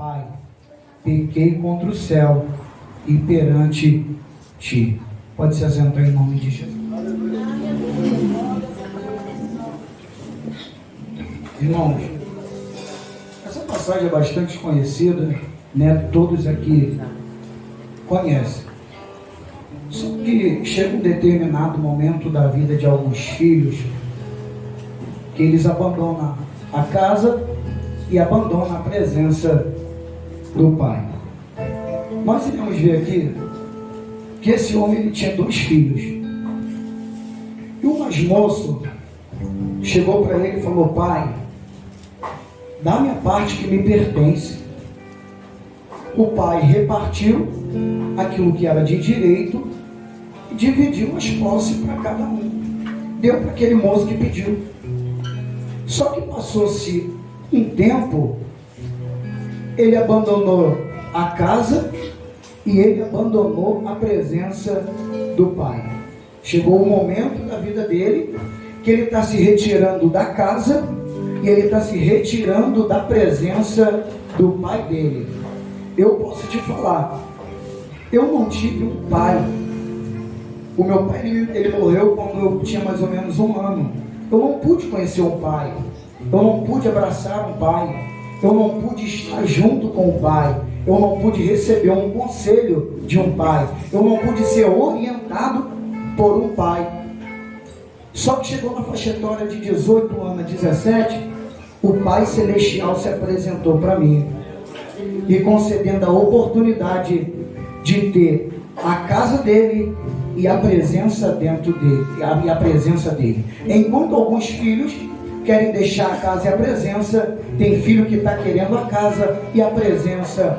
Pai, pequei contra o céu e perante ti. Pode se assentar em nome de Jesus. Irmãos, essa passagem é bastante conhecida, né? Todos aqui conhecem. Só que chega um determinado momento da vida de alguns filhos que eles abandonam a casa e abandonam a presença do pai. Nós iremos ver aqui que esse homem ele tinha 2 filhos. E o mais moço chegou para ele e falou: pai, dá-me a parte que me pertence. O pai repartiu aquilo que era de direito e dividiu as posses para cada um. Deu para aquele moço que pediu. Só que passou-se um tempo, ele abandonou a casa e ele abandonou a presença do pai. Chegou o momento da vida dele que ele está se retirando da casa e ele está se retirando da presença do pai dele. Eu posso te falar, eu não tive um pai. O meu pai ele morreu quando eu tinha mais ou menos 1 ano. Eu não pude conhecer um pai, eu não pude abraçar um pai, eu não pude estar junto com o pai, eu não pude receber um conselho de um pai, eu não pude ser orientado por um pai. Só que chegou na faixa etária de 18 anos, 17, o Pai Celestial se apresentou para mim, me concedendo a oportunidade de ter a casa dele e a presença dentro dele, e a presença dele. Enquanto alguns filhos querem deixar a casa e a presença, tem filho que está querendo a casa e a presença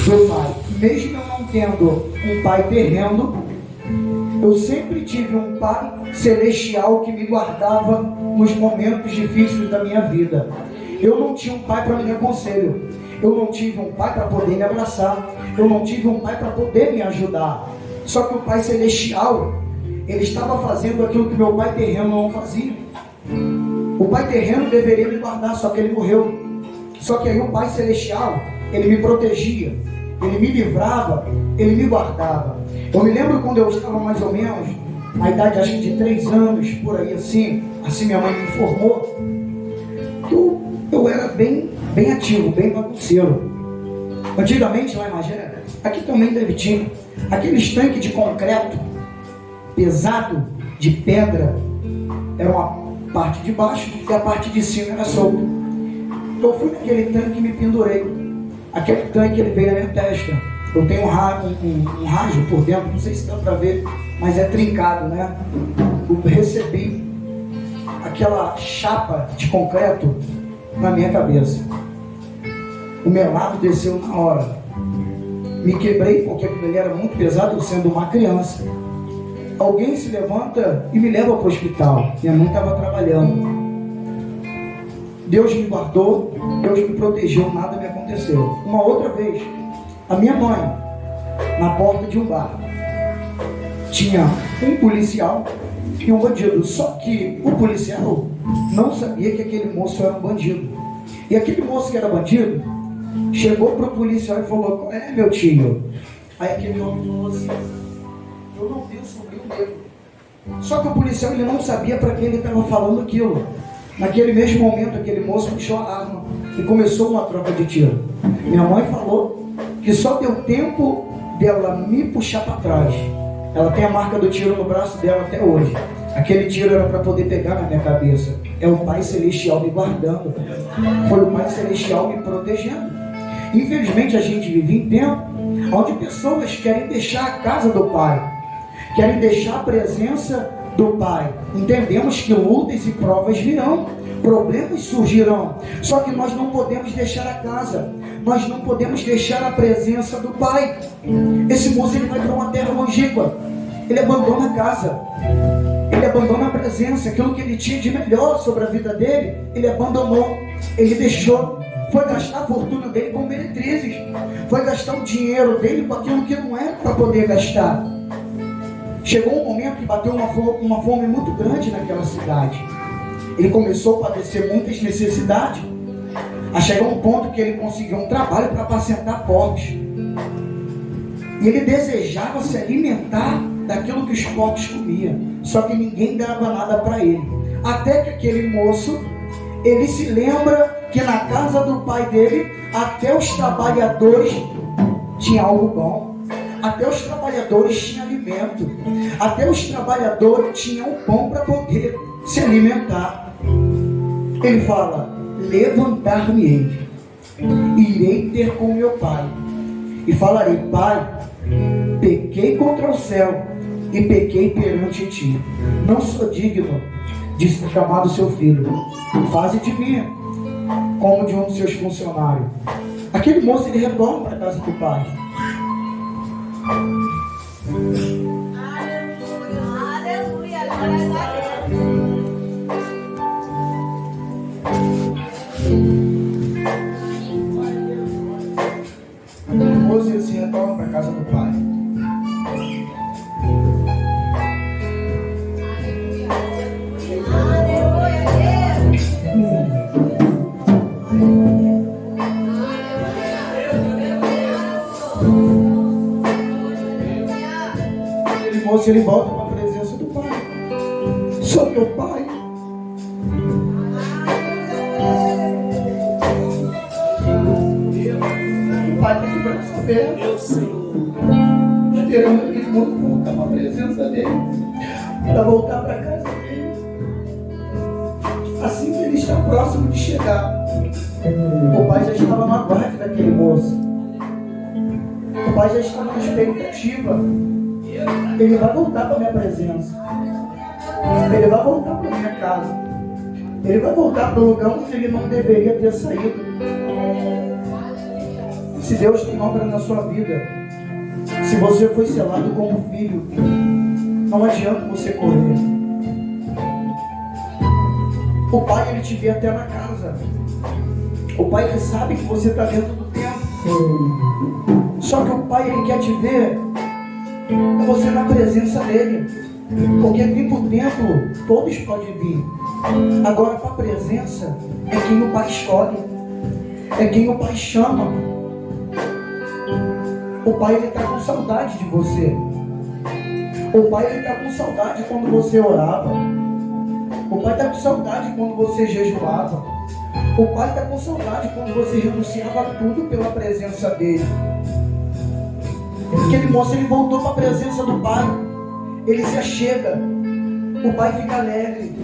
do pai. Mesmo eu não tendo um pai terreno, eu sempre tive um pai celestial que me guardava nos momentos difíceis da minha vida. Eu não tinha um pai para me dar conselho, eu não tive um pai para poder me abraçar, eu não tive um pai para poder me ajudar. Só que o pai celestial, ele estava fazendo aquilo que meu pai terreno não fazia. O pai terreno deveria me guardar, só que ele morreu. Só que aí o pai celestial, ele me protegia, ele me livrava, ele me guardava. Eu me lembro quando eu estava mais ou menos na idade, acho que de 3 anos, por aí assim minha mãe me informou que eu era bem ativo, bem bagunceiro. Antigamente lá em Magé, aqui também deve ter aqueles tanques de concreto pesado, de pedra, era uma parte de baixo e a parte de cima era solta. Então eu fui naquele tanque e me pendurei. Aquele tanque ele veio na minha testa. Eu tenho um rádio por dentro, não sei se dá para ver, mas é trincado, né? Eu recebi aquela chapa de concreto na minha cabeça. O meu lado desceu na hora. Me quebrei porque aquilo era muito pesado, eu sendo uma criança. Alguém se levanta e me leva para o hospital. Minha mãe estava trabalhando. Deus me guardou, Deus me protegeu, nada me aconteceu. Uma outra vez, a minha mãe, na porta de um bar, tinha um policial e um bandido. Só que o policial não sabia que aquele moço era um bandido. E aquele moço que era bandido chegou para o policial e falou: qual é, meu tio? Aí aquele homem falou assim: eu não vi o sobrinho dele. Só que o policial ele não sabia para quem ele estava falando aquilo. Naquele mesmo momento, aquele moço puxou a arma e começou uma troca de tiro. Minha mãe falou que só deu tempo dela me puxar para trás. Ela tem a marca do tiro no braço dela até hoje. Aquele tiro era para poder pegar na minha cabeça. É o Pai Celestial me guardando. Foi o Pai Celestial me protegendo. Infelizmente a gente vive em tempo onde pessoas querem deixar a casa do Pai, querem deixar a presença do Pai. Entendemos que lutas e provas virão, problemas surgirão, só que nós não podemos deixar a casa, nós não podemos deixar a presença do Pai. Esse moço ele vai para uma terra longínqua, ele abandona a casa, ele abandona a presença, aquilo que ele tinha de melhor sobre a vida dele, ele abandonou, ele deixou. Foi gastar a fortuna dele com meretrizes, foi gastar o dinheiro dele com aquilo que não era para poder gastar. Chegou um momento que bateu uma fome muito grande naquela cidade. Ele começou a padecer muitas necessidades. Chegou um ponto que ele conseguiu um trabalho para apacentar porcos. E ele desejava se alimentar daquilo que os porcos comiam. Só que ninguém dava nada para ele. Até que aquele moço, ele se lembra que na casa do pai dele, até os trabalhadores tinham algo bom. Até os trabalhadores tinham alimento. Até os trabalhadores tinham pão para poder se alimentar. Ele fala: levantar-me-ei, irei ter com meu pai, e falarei: Pai, pequei contra o céu e pequei perante ti. Não sou digno de ser chamado seu filho. Faze de mim como de um dos seus funcionários. Aquele moço, ele retorna para a casa do pai. Aleluia, glória a Deus. Aquele moço, ele se retorna para a casa do pai. Aquele moço, ele volta para a presença do pai. Sou meu pai. O pai tem que para saber. Eu sei. Esperando aquele moço voltar para a presença dele, para voltar para a casa dele. Assim que ele está próximo de chegar, o pai já estava no aguardo daquele moço. O pai já estava na expectativa. Ele vai voltar para a minha presença. Ele vai voltar para a minha casa. Ele vai voltar para o lugar onde ele não deveria ter saído. Se Deus tem obra na sua vida, se você foi selado como filho, não adianta você correr. O pai, ele te vê até na casa. O pai, ele sabe que você está dentro do templo. Só que o pai, ele quer te ver com você na presença dele. Porque vir para o templo, todos podem vir. Agora, para a presença, é quem o pai escolhe. É quem o pai chama. O pai, ele está com saudade de você. O pai, ele está com saudade quando você orava. O pai está com saudade quando você jejuava. O pai está com saudade quando você renunciava a tudo pela presença dele. Aquele moço, ele voltou para a presença do pai. Ele se achega. O pai fica alegre.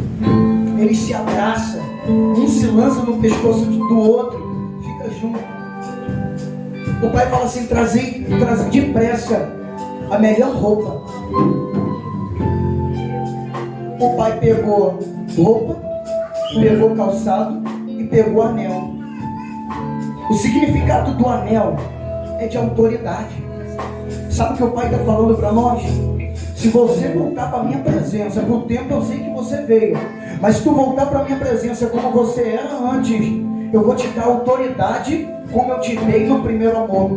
Ele se abraça. Um se lança no pescoço do outro. Fica junto. O pai fala assim: trazer depressa a melhor roupa. O pai pegou roupa, pegou calçado e pegou anel. O significado do anel é de autoridade. Sabe o que o pai está falando para nós? Se você voltar para a minha presença, para o tempo eu sei que você veio, mas se tu voltar para a minha presença como você era antes, eu vou te dar autoridade como eu te dei no primeiro amor.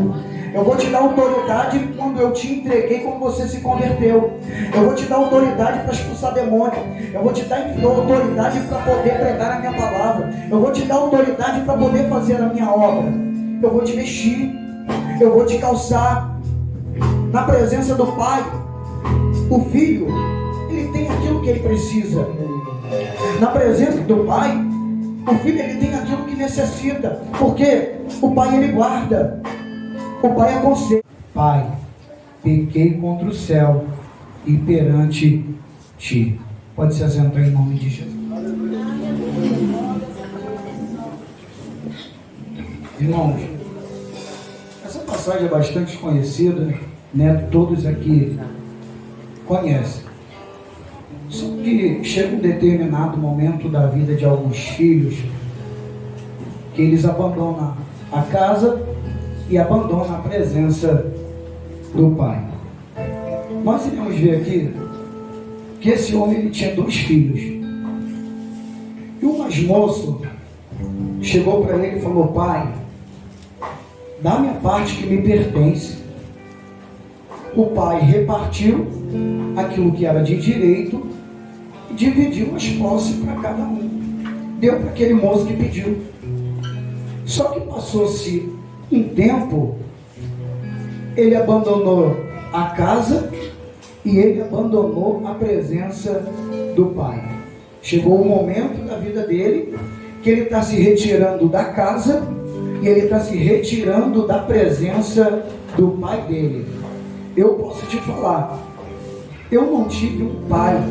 Eu vou te dar autoridade quando eu te entreguei, como você se converteu. Eu vou te dar autoridade para expulsar demônio. Eu vou te dar autoridade para poder pregar a minha palavra. Eu vou te dar autoridade para poder fazer a minha obra. Eu vou te vestir. Eu vou te calçar. Na presença do Pai, o Filho, ele tem aquilo que ele precisa. Na presença do Pai, o Filho, ele tem aquilo que necessita. Porque o Pai, ele guarda. O Pai aconselha. Pai, pequei contra o céu e perante ti. Pode se assentar em nome de Jesus. Irmãos, essa passagem é bastante conhecida, né? Todos aqui conhecem. Só que chega um determinado momento da vida de alguns filhos que eles abandonam a casa e abandonam a presença do pai. Nós iremos ver aqui que esse homem, ele tinha 2 filhos. E o mais moço chegou para ele e falou: pai, dá-me a parte que me pertence. O pai repartiu aquilo que era de direito e dividiu as posses para cada um. Deu para aquele moço que pediu. Só que passou-se um tempo, ele abandonou a casa e ele abandonou a presença do pai. Chegou o momento da vida dele que ele está se retirando da casa e ele está se retirando da presença do pai dele. Eu posso te falar, eu não tive um pai.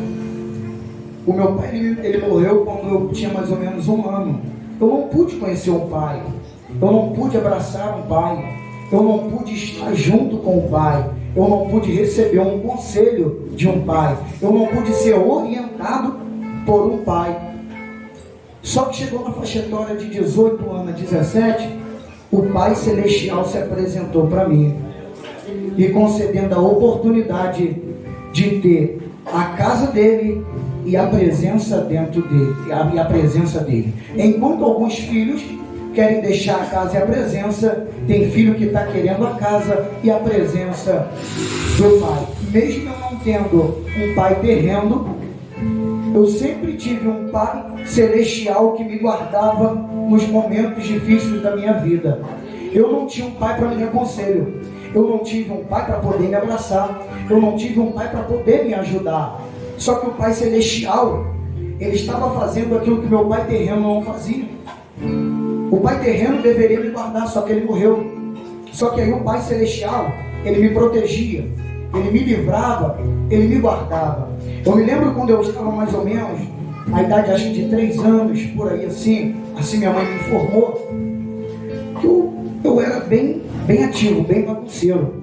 O meu pai ele morreu quando eu tinha mais ou menos 1 ano. Eu não pude conhecer um pai, eu não pude abraçar um pai, eu não pude estar junto com o pai, eu não pude receber um conselho de um pai, eu não pude ser orientado por um pai. Só que chegou na faixa etária de 18 anos a 17, o Pai Celestial se apresentou para mim, me concedendo a oportunidade de ter a casa dele e a presença dentro dele, e a presença dele. Enquanto alguns filhos querem deixar a casa e a presença, tem filho que está querendo a casa e a presença do pai. Mesmo eu não tendo um pai terreno, eu sempre tive um pai celestial que me guardava nos momentos difíceis da minha vida. Eu não tinha um pai para me dar conselho, eu não tive um pai para poder me abraçar, eu não tive um pai para poder me ajudar. Só que o Pai Celestial, ele estava fazendo aquilo que meu pai terreno não fazia. O pai terreno deveria me guardar, só que ele morreu. Só que aí o Pai Celestial, ele me protegia, ele me livrava, ele me guardava. Eu me lembro quando eu estava mais ou menos, a idade acho que de 3 anos, por aí assim minha mãe me informou, que eu era bem ativo, bem bagunceiro.